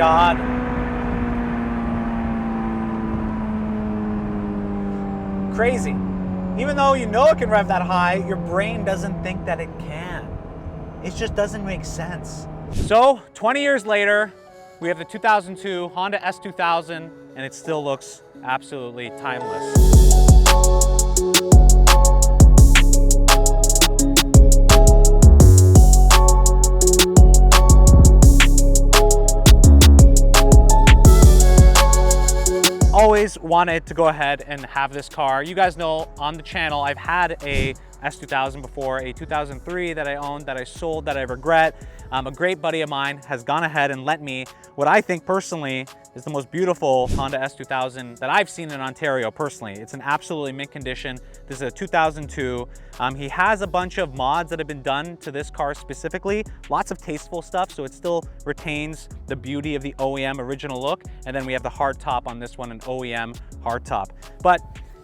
God. Crazy. Even though you know it can rev that high, your brain doesn't think that it can. It just doesn't make sense. So 20 years later, we have the 2002 Honda S2000, and it still looks absolutely timeless. Always wanted to go ahead and have this car. You guys know on the channel, I've had a S2000 before, a 2003 that I owned, that I sold, that I regret. A great buddy of mine has gone ahead and lent me what I think personally is the most beautiful Honda S2000 that I've seen in Ontario personally. It's in absolutely mint condition. This is a 2002. He has a bunch of mods that have been done to this car specifically, lots of tasteful stuff, so it still retains the beauty of the OEM original look. And then we have the hardtop on this one, an OEM hardtop. But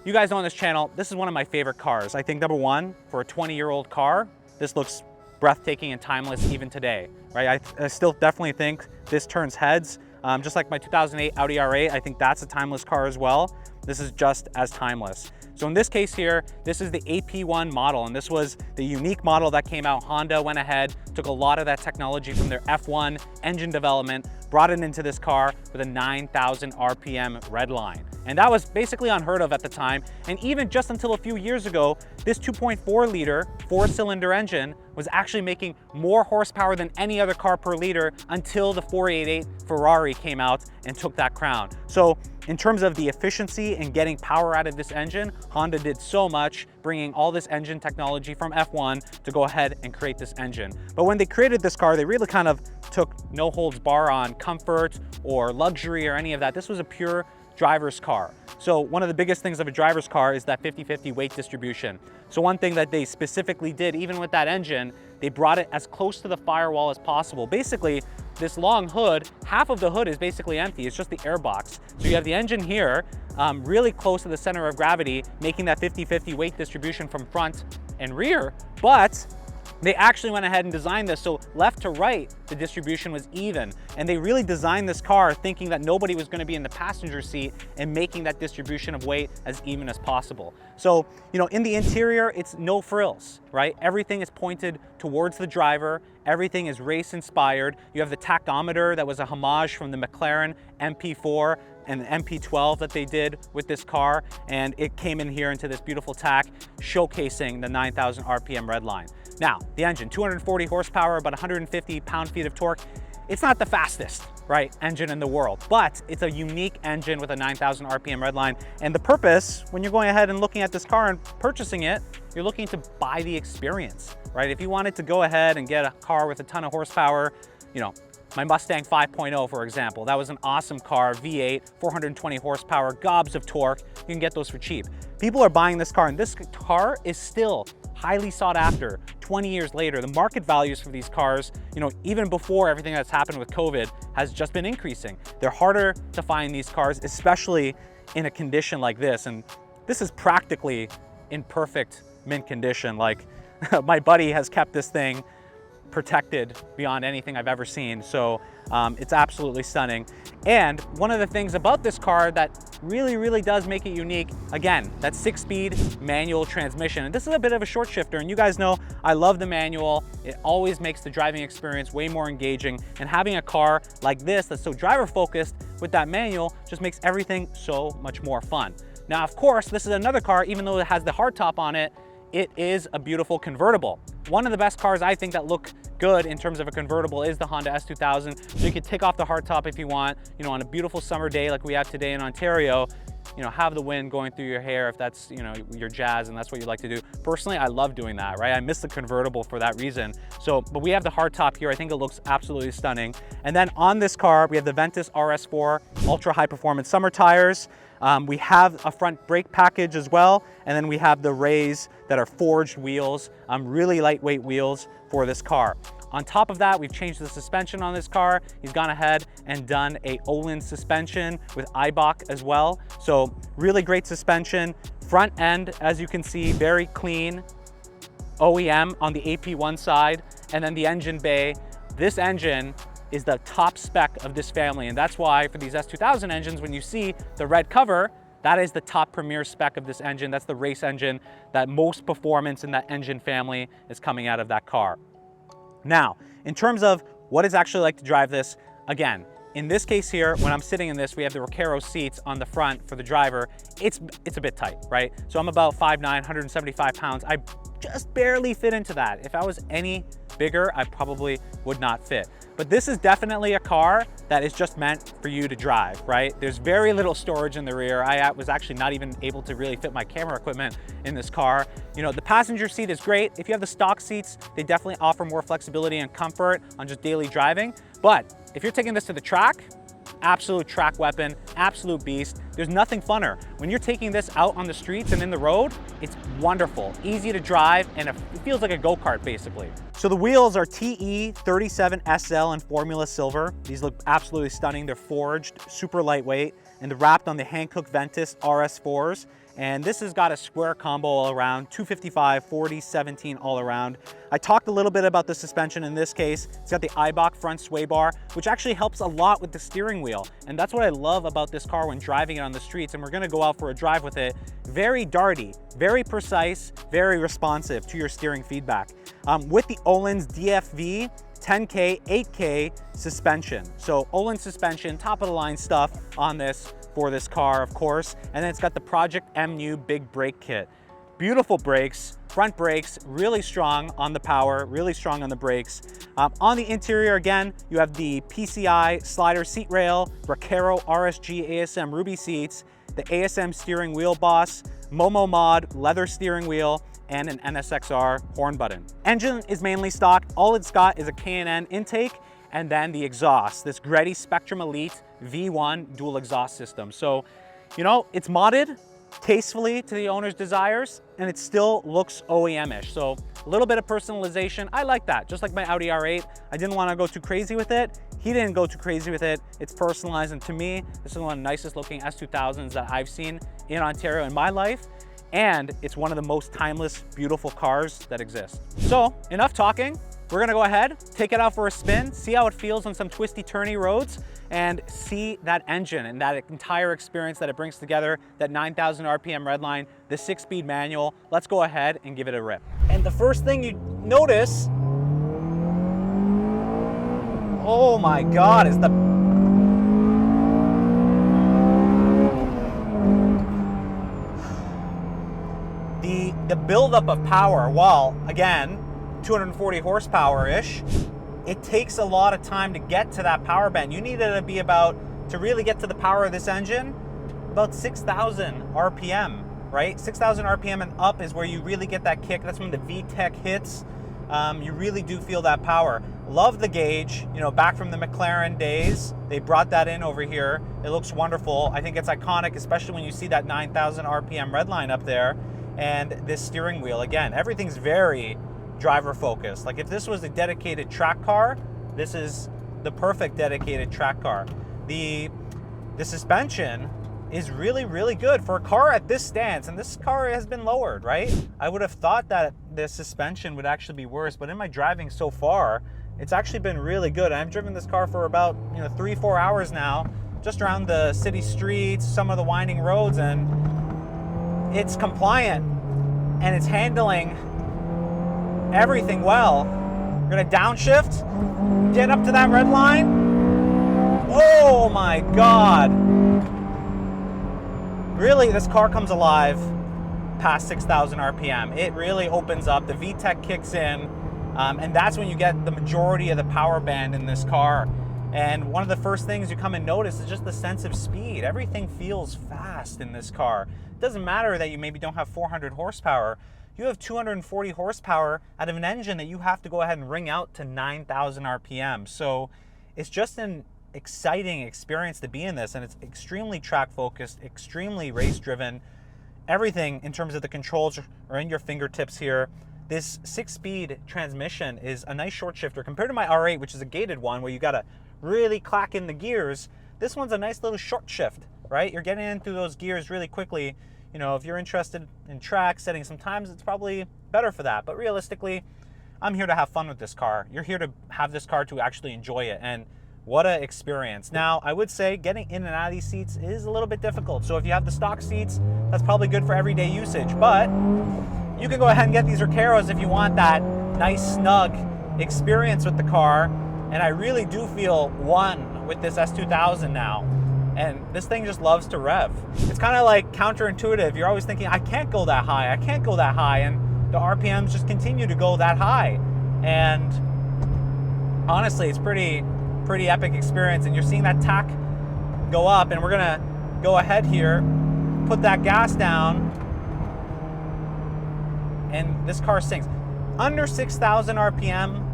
you guys know on this channel, this is one of my favorite cars. I think number one, for a 20-year-old car, this looks breathtaking and timeless even today, right? I still definitely think this turns heads. Just like my 2008 Audi R8, I think that's a timeless car as well. This is just as timeless. So in this case here, this is the AP1 model, and this was the unique model that came out. Honda went ahead, took a lot of that technology from their F1 engine development, brought it into this car with a 9,000 RPM redline. And that was basically unheard of at the time. And even just until a few years ago, this 2.4 liter four-cylinder engine was actually making more horsepower than any other car per liter until the 488 Ferrari came out and took that crown. So in terms of the efficiency and getting power out of this engine, Honda did so much, bringing all this engine technology from F1 to go ahead and create this engine. But when they created this car, they really kind of took no holds bar on comfort or luxury or any of that. This was a pure driver's car. So one of the biggest things of a driver's car is that 50-50 weight distribution. So one thing that they specifically did, even with that engine, they brought it as close to the firewall as possible. Basically, this long hood, half of the hood is basically empty. It's just the airbox. So you have the engine here, really close to the center of gravity, making that 50-50 weight distribution from front and rear, but they actually went ahead and designed this so left to right, the distribution was even. And they really designed this car thinking that nobody was going to be in the passenger seat and making that distribution of weight as even as possible. So, you know, in the interior, it's no frills, right? Everything is pointed towards the driver. Everything is race inspired. You have the tachometer that was a homage from the McLaren MP4 and the MP12 that they did with this car. And it came in here into this beautiful tack, showcasing the 9,000 RPM redline. Now, the engine, 240 horsepower, about 150 pound-feet of torque. It's not the fastest, right, engine in the world, but it's a unique engine with a 9,000 RPM redline. And the purpose, when you're going ahead and looking at this car and purchasing it, you're looking to buy the experience, right? If you wanted to go ahead and get a car with a ton of horsepower, you know, my Mustang 5.0, for example, that was an awesome car, V8, 420 horsepower, gobs of torque. You can get those for cheap. People are buying this car, and this car is still highly sought after 20 years later. The market values for these cars, you know, even before everything that's happened with COVID, has just been increasing. They're harder to find these cars, especially in a condition like this. And this is practically in perfect mint condition. Like, my buddy has kept this thing protected beyond anything I've ever seen. So it's absolutely stunning. And one of the things about this car that really does make it unique, again, that 6-speed manual transmission. And this is a bit of a short shifter, and you guys know I love the manual. It always makes the driving experience way more engaging, and having a car like this that's so driver focused with that manual just makes everything so much more fun. Now, of course, this is another car, even though it has the hardtop on it, it is a beautiful convertible. One of the best cars I think that look good in terms of a convertible is the Honda S2000. So you could take off the hardtop if you want, you know, on a beautiful summer day like we have today in Ontario, you know, have the wind going through your hair if that's, you know, your jazz and that's what you like to do. Personally, I love doing that, right? I miss the convertible for that reason. So, but we have the hardtop here. I think it looks absolutely stunning. And then on this car, we have the Ventus RS4 ultra high performance summer tires. We have a front brake package as well, and then we have the Rays that are forged wheels, really lightweight wheels for this car. On top of that, we've changed the suspension on this car. He's gone ahead and done a Olin suspension with Eibach as well. So really great suspension. Front end, as you can see, very clean. OEM on the AP1 side, and then the engine bay. This engine is the top spec of this family. And that's why for these S2000 engines, when you see the red cover, that is the top premier spec of this engine. That's the race engine, that most performance in that engine family is coming out of that car. Now, in terms of what it's actually like to drive this, again, in this case here, when I'm sitting in this, we have the Recaro seats on the front for the driver. It's a bit tight, right? So I'm about 5'9", 175 pounds. I just barely fit into that. If I was any bigger, I probably would not fit. But this is definitely a car that is just meant for you to drive, right? There's very little storage in the rear. I was actually not even able to really fit my camera equipment in this car. You know, the passenger seat is great. If you have the stock seats, they definitely offer more flexibility and comfort on just daily driving. But if you're taking this to the track, absolute track weapon, absolute beast. There's nothing funner. When you're taking this out on the streets and in the road, it's wonderful, easy to drive, and it feels like a go-kart basically. So the wheels are TE 37 SL in Formula Silver. These look absolutely stunning. They're forged, super lightweight, and they're wrapped on the Hankook Ventus RS4s. And this has got a square combo all around, 255, 40, 17 all around. I talked a little bit about the suspension in this case. It's got the Eibach front sway bar, which actually helps a lot with the steering wheel. And that's what I love about this car when driving it on the streets. And we're gonna go out for a drive with it. Very darty, very precise, very responsive to your steering feedback. With the Öhlins DFV 10K, 8K suspension. So Öhlins suspension, top of the line stuff on this for this car, of course. And then it's got the Project MU big brake kit. Beautiful brakes, front brakes, really strong on the power, really strong on the brakes. On the interior, again, you have the PCI slider seat rail, Recaro RSG ASM Ruby seats, the ASM steering wheel boss, Momo Mod leather steering wheel, and an NSXR horn button. Engine is mainly stock. All it's got is a K&N intake, and then the exhaust, this Greddy Spectrum Elite V1 dual exhaust system. So, you know, it's modded tastefully to the owner's desires, and it still looks OEM-ish. So a little bit of personalization, I like that. Just like my Audi R8, I didn't want to go too crazy with it. He didn't go too crazy with it. It's personalized, and to me, this is one of the nicest looking S2000s that I've seen in Ontario in my life. And it's one of the most timeless, beautiful cars that exist. So enough talking. We're gonna go ahead, take it out for a spin, see how it feels on some twisty, turny roads, and see that engine and that entire experience that it brings together, that 9,000 RPM redline, the 6-speed manual. Let's go ahead and give it a rip. And the first thing you notice, oh my God, is the buildup of power. Well, again, 240 horsepower-ish, it takes a lot of time to get to that power band. You need it to be to really get to the power of this engine, about 6,000 RPM, right? 6,000 RPM and up is where you really get that kick. That's when the VTEC hits. You really do feel that power. Love the gauge, you know, back from the McLaren days. They brought that in over here. It looks wonderful. I think it's iconic, especially when you see that 9,000 RPM redline up there. And this steering wheel, again, everything's very driver focused. Like if this was a dedicated track car, this is the perfect dedicated track car. The suspension is really, really good for a car at this stance, and this car has been lowered, right? I would have thought that the suspension would actually be worse, but in my driving so far, it's actually been really good. I've driven this car for about 3-4 hours now, just around the city streets, some of the winding roads, and it's compliant and it's handling everything well. We're gonna downshift, get up to that red line. Oh my God. Really, this car comes alive past 6,000 RPM. It really opens up, the VTEC kicks in, and that's when you get the majority of the power band in this car. And one of the first things you come and notice is just the sense of speed. Everything feels fast in this car. It doesn't matter that you maybe don't have 400 horsepower. You have 240 horsepower out of an engine that you have to go ahead and wring out to 9,000 RPM. So it's just an exciting experience to be in this, and it's extremely track focused, extremely race driven. Everything in terms of the controls are in your fingertips here. This 6-speed transmission is a nice short shifter compared to my R8, which is a gated one where you gotta really clack in the gears. This one's a nice little short shift, right? You're getting into those gears really quickly. You know, if you're interested in track setting, sometimes it's probably better for that. But realistically, I'm here to have fun with this car. You're here to have this car to actually enjoy it. And What a experience. Now, I would say getting in and out of these seats is a little bit difficult. So if you have the stock seats, that's probably good for everyday usage. But you can go ahead and get these Recaros if you want that nice, snug experience with the car. And I really do feel one with this S2000 now. And this thing just loves to rev. It's kind of like counterintuitive. You're always thinking, I can't go that high, I can't go that high. And the RPMs just continue to go that high. And honestly, it's pretty epic experience. And you're seeing that tach go up, and we're gonna go ahead here, put that gas down, and this car sings. Under 6,000 RPM,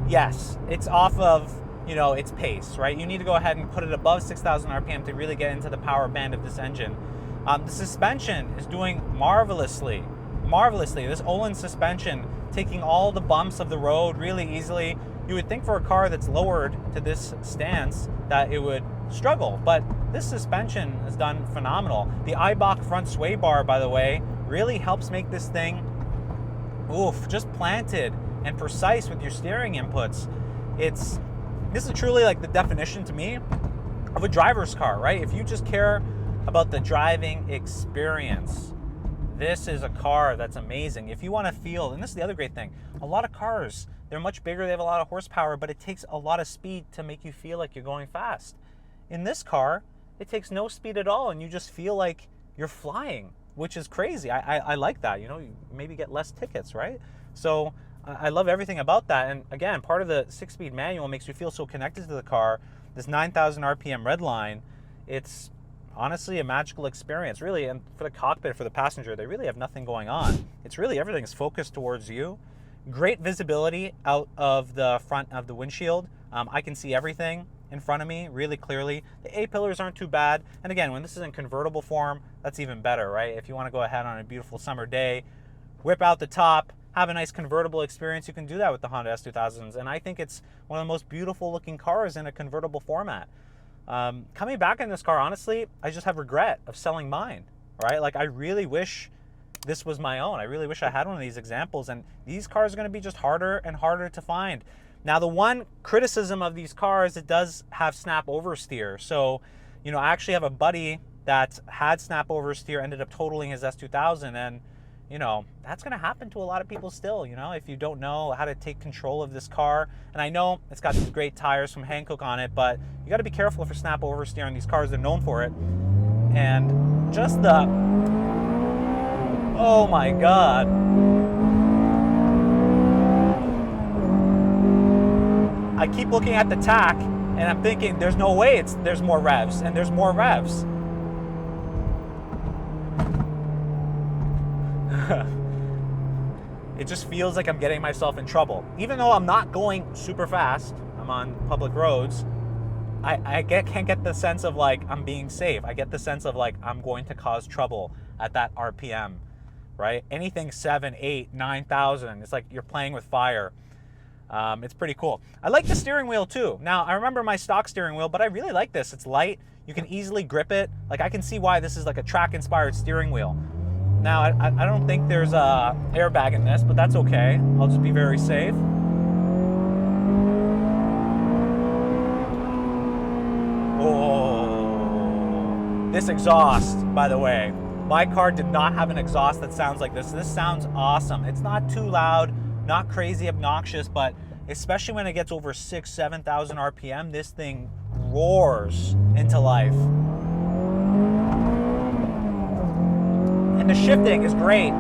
yes, it's off of, you know, its pace, right? You need to go ahead and put it above 6,000 RPM to really get into the power band of this engine. The suspension is doing marvelously. This Olin suspension, taking all the bumps of the road really easily. You would think for a car that's lowered to this stance that it would struggle, but this suspension is done phenomenal. The Eibach front sway bar, by the way, really helps make this thing, just planted and precise with your steering inputs. This is truly like the definition to me of a driver's car, right? If you just care about the driving experience, this is a car that's amazing. If you want to feel, and this is the other great thing, a lot of cars, they're much bigger, they have a lot of horsepower, but it takes a lot of speed to make you feel like you're going fast. In this car, it takes no speed at all, and you just feel like you're flying, which is crazy. I like that, you know, you maybe get less tickets, right? So I love everything about that. And again, part of the 6-speed manual makes you feel so connected to the car. This 9,000 RPM redline, it's honestly a magical experience, really. And for the cockpit, for the passenger, they really have nothing going on. It's really, everything's focused towards you. Great visibility out of the front of the windshield. I can see everything in front of me really clearly. The A-pillars aren't too bad. And again, when this is in convertible form, that's even better, right? If you want to go ahead on a beautiful summer day, whip out the top, have a nice convertible experience, you can do that with the Honda S2000s. And I think it's one of the most beautiful looking cars in a convertible format. Coming back in this car, honestly, I just have regret of selling mine, right? Like, I really wish this was my own. I really wish I had one of these examples, and these cars are going to be just harder and harder to find. Now, the one criticism of these cars, it does have snap oversteer. So, you know, I actually have a buddy that had snap oversteer, ended up totaling his S2000, and you know, that's going to happen to a lot of people still, you know, if you don't know how to take control of this car. And I know it's got these great tires from Hankook on it, but you got to be careful for snap oversteer on these cars. They're known for it. And just the, oh my God. I keep looking at the tach and I'm thinking there's no way there's more revs, and there's more revs. It just feels like I'm getting myself in trouble. Even though I'm not going super fast, I'm on public roads, I can't get the sense of like I'm being safe. I get the sense of like I'm going to cause trouble at that RPM, right? Anything 7, 8, 9,000, it's like you're playing with fire. It's pretty cool. I like the steering wheel too. Now, I remember my stock steering wheel, but I really like this. It's light, you can easily grip it. Like, I can see why this is like a track-inspired steering wheel. Now, I don't think there's a airbag in this, but that's okay. I'll just be very safe. Oh, this exhaust, by the way. My car did not have an exhaust that sounds like this. This sounds awesome. It's not too loud, not crazy obnoxious, but especially when it gets over 6,000, 7,000 RPM, this thing roars into life. And the shifting is great.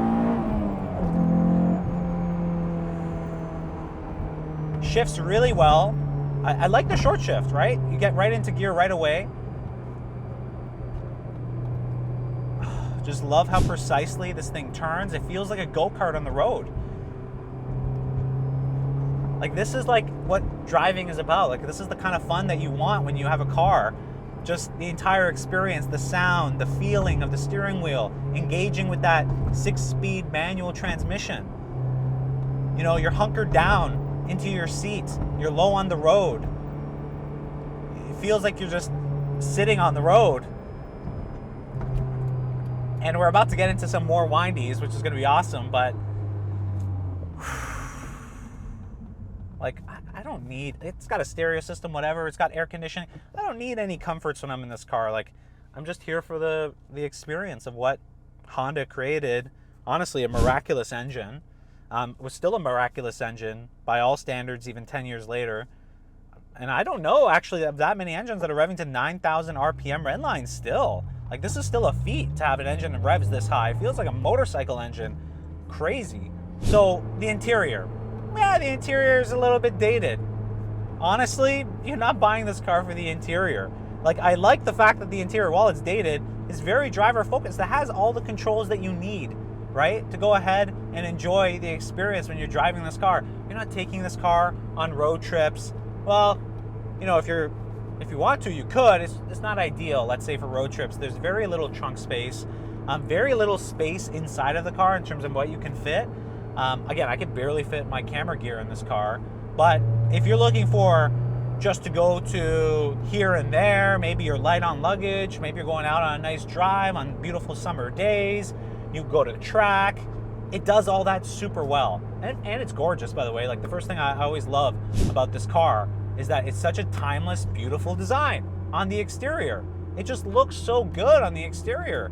Shifts really well. I like the short shift, right? You get right into gear right away. Just love how precisely this thing turns. It feels like a go-kart on the road. Like, this is like what driving is about. Like, this is the kind of fun that you want when you have a car. Just the entire experience, the sound, the feeling of the steering wheel, engaging with that 6-speed manual transmission. You know, you're hunkered down into your seat. You're low on the road. It feels like you're just sitting on the road. And we're about to get into some more windies, which is going to be awesome, but like, I don't don't need, it's got a stereo system, whatever, it's got air conditioning. I don't need any comforts when I'm in this car. Like, I'm just here for the experience of what Honda created. Honestly, a miraculous engine. It was still a miraculous engine by all standards, even 10 years later. And I don't know, actually, of that many engines that are revving to 9,000 RPM redline still. Like, this is still a feat to have an engine that revs this high. It feels like a motorcycle engine. Crazy. So, the interior. Yeah, the interior is a little bit dated. Honestly, you're not buying this car for the interior. Like, I like the fact that the interior, while it's dated, is very driver focused. It has all the controls that you need, right? To go ahead and enjoy the experience when you're driving this car. You're not taking this car on road trips. Well, you know, if you want to, you could. It's not ideal, let's say, for road trips. There's very little trunk space, very little space inside of the car in terms of what you can fit. Again, I could barely fit my camera gear in this car. But if you're looking for just to go to here and there, maybe you're light on luggage, maybe you're going out on a nice drive on beautiful summer days, you go to the track, it does all that super well. And it's gorgeous, by the way. Like, the first thing I always love about this car is that it's such a timeless, beautiful design on the exterior. It just looks so good on the exterior.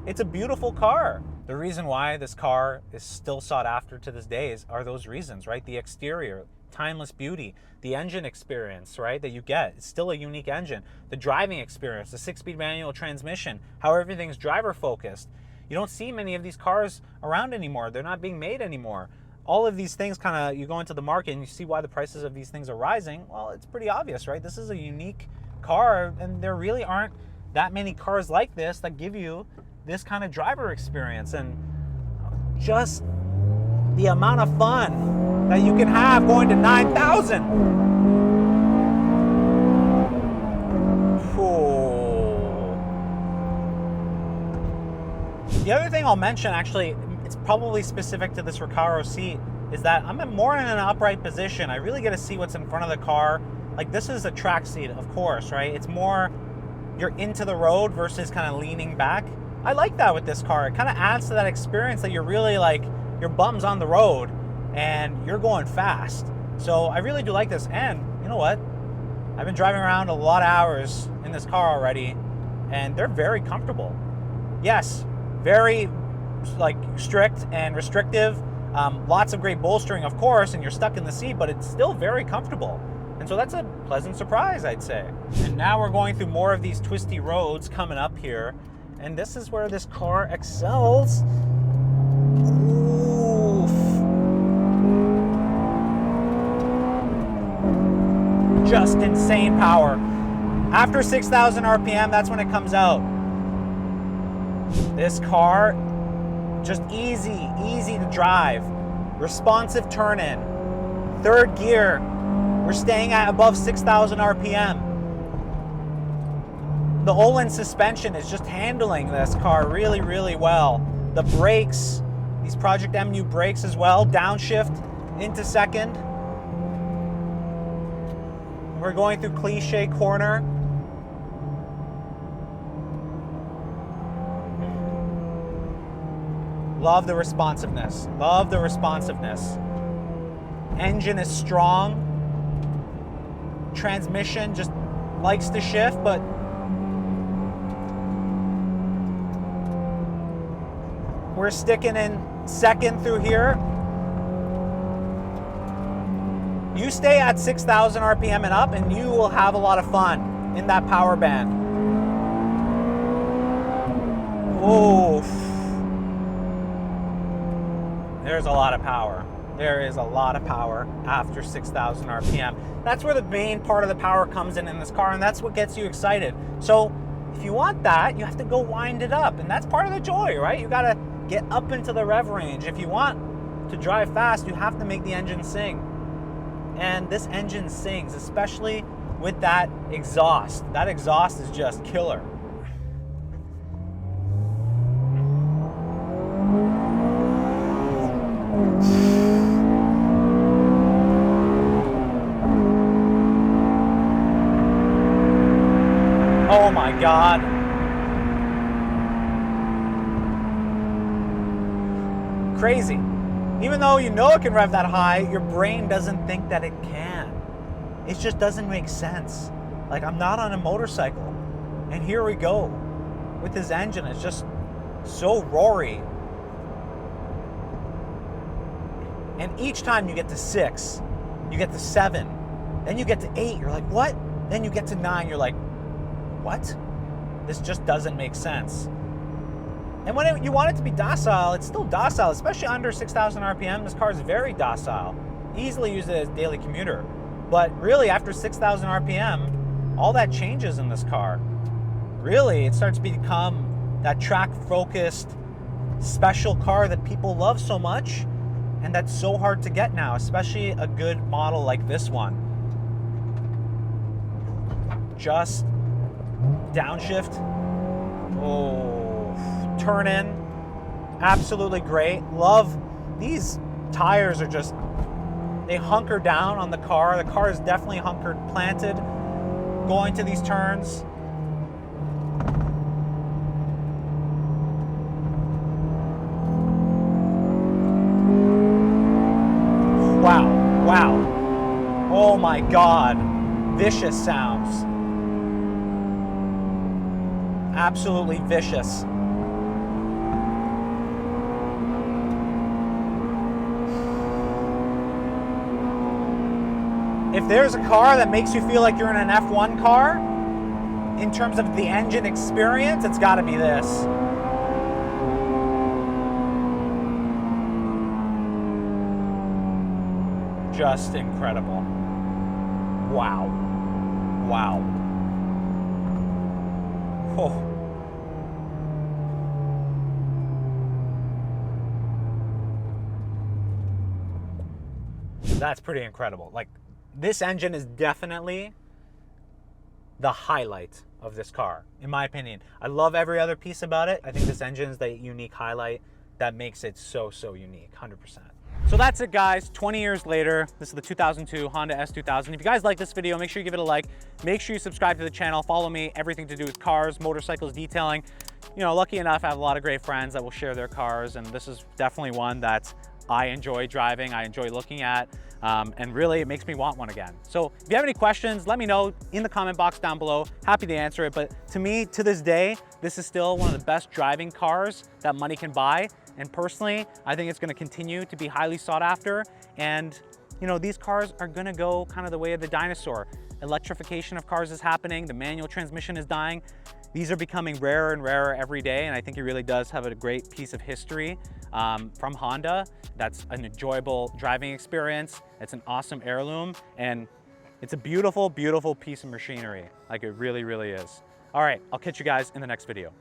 It's a beautiful car. The reason why this car is still sought after to this day are those reasons, right? The exterior, timeless beauty, the engine experience, right, that you get. It's still a unique engine. The driving experience, the 6-speed manual transmission, how everything's driver focused. You don't see many of these cars around anymore. They're not being made anymore. All of these things kind of, you go into the market and you see why the prices of these things are rising. Well, it's pretty obvious, right? This is a unique car, and there really aren't that many cars like this that give you this kind of driver experience, and just the amount of fun that you can have going to 9,000. The other thing I'll mention, actually, it's probably specific to this Recaro seat, is that I'm more in an upright position. I really get to see what's in front of the car. Like, this is a track seat, of course, right? It's more, you're into the road versus kind of leaning back. I like that with this car. It kind of adds to that experience that you're really like, your bum's on the road and you're going fast. So I really do like this. And you know what? I've been driving around a lot of hours in this car already, and they're very comfortable. Yes, very like strict and restrictive. Lots of great bolstering, of course, and you're stuck in the seat, but it's still very comfortable. And so that's a pleasant surprise, I'd say. And now we're going through more of these twisty roads coming up here. And this is where this car excels. Oof. Just insane power. After 6,000 RPM, that's when it comes out. This car, just easy to drive. Responsive turn-in. Third gear, we're staying at above 6,000 RPM. The Olin suspension is just handling this car really, really well. The brakes, these Project MU brakes as well, downshift into second. We're going through Cliche Corner. Love the responsiveness, love the responsiveness. Engine is strong. Transmission just likes to shift, but we're sticking in second through here. You stay at 6,000 RPM and up, and you will have a lot of fun in that power band. Oof. There's a lot of power. There is a lot of power after 6,000 RPM. That's where the main part of the power comes in this car, and that's what gets you excited. So if you want that, you have to go wind it up, and that's part of the joy, right? You gotta get up into the rev range. If you want to drive fast, you have to make the engine sing. And this engine sings, especially with that exhaust. That exhaust is just killer. Oh my God. Crazy. Even though you know it can rev that high, your brain doesn't think that it can. It just doesn't make sense. Like, I'm not on a motorcycle. And here we go with this engine. It's just so roary. And each time you get to 6, you get to 7, then you get to 8, you're like, what? Then you get to 9, you're like, what? This just doesn't make sense. And when you want it to be docile, it's still docile, especially under 6,000 RPM. This car is very docile. Easily use it as daily commuter. But really, after 6,000 RPM, all that changes in this car. Really, it starts to become that track-focused, special car that people love so much, and that's so hard to get now, especially a good model like this one. Just downshift. Oh. Turn in, absolutely great. Love these tires. Are just, they hunker down on the car. The car is definitely hunkered, planted, going to these turns. Wow, wow. Oh my God, vicious sounds. Absolutely vicious. If there's a car that makes you feel like you're in an F1 car, in terms of the engine experience, it's gotta be this. Just incredible. Wow. Wow. Oh. That's pretty incredible. Like, this engine is definitely the highlight of this car, in my opinion. I love every other piece about it. I think this engine is the unique highlight that makes it so, so unique, 100%. So that's it, guys. 20 years later, this is the 2002 Honda S2000. If you guys like this video, make sure you give it a like. Make sure you subscribe to the channel. Follow me, everything to do with cars, motorcycles, detailing. You know, lucky enough, I have a lot of great friends that will share their cars, and this is definitely one that I enjoy driving, I enjoy looking at, and really it makes me want one again. So if you have any questions, let me know in the comment box down below. Happy to answer it. But to me, to this day, this is still one of the best driving cars that money can buy. And personally, I think it's gonna continue to be highly sought after. And you know, these cars are gonna go kind of the way of the dinosaur. Electrification of cars is happening, the manual transmission is dying. These are becoming rarer and rarer every day, and I think it really does have a great piece of history from Honda. That's an enjoyable driving experience. It's an awesome heirloom, and it's a beautiful, beautiful piece of machinery. Like, it really, really is. All right, I'll catch you guys in the next video.